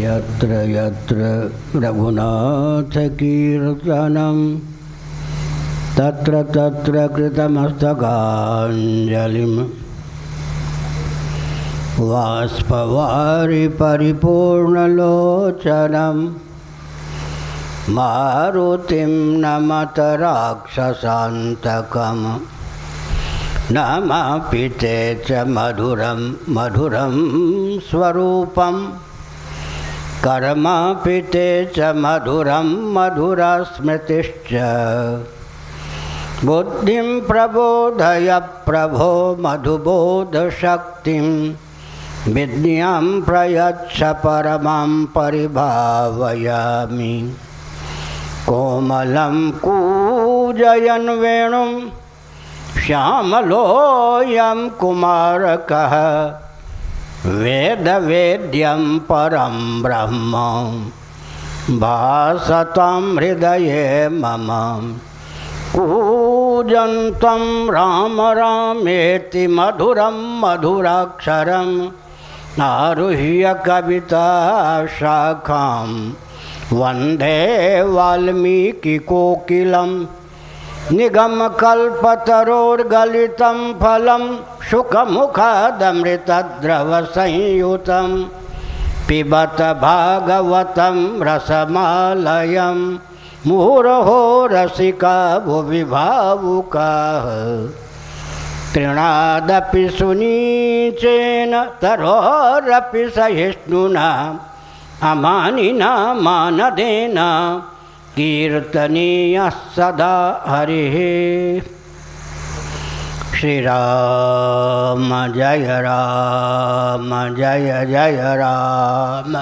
यत्र यत्र रघुनाथकीर्तनं तत्र तत्र कृतमस्तकाञ्जलिं बाष्पवारि परिपूर्णलोचनं मारुतिं नमत राक्षसान्तकं नमामि ते च मधुरं मधुरं स्वरूपं कर्मापि ते च मधुरं मधुरस्मृतिश्च बुद्धिं प्रबोधय प्रभो मधुबोधशक्तिं विद्यां प्रयच्छ परमां परिभावयामि कोमलं कूजयन् वेणुं श्यामलोऽयं कुमारकः वेदवेद्यं परं ब्रह्म भासतां हृदये मम कूजन्तं राम रामेति मधुरं मधुराक्षरम् आरुह्य कविताशाखां वन्दे वाल्मीकिकोकिलं निगमकल्पतरोर्गलितं फलं शुकमुखादमृतद्रवसंयुतं पिबत भागवतं रसमालयं मुहुरहो रसिका भुवि भावुकाः तृणादपि सुनीचेन तरोरपि सहिष्णुना अमानिना मानदेन कीर्तनीयः सदा हरिः। श्री राम जय जय राम।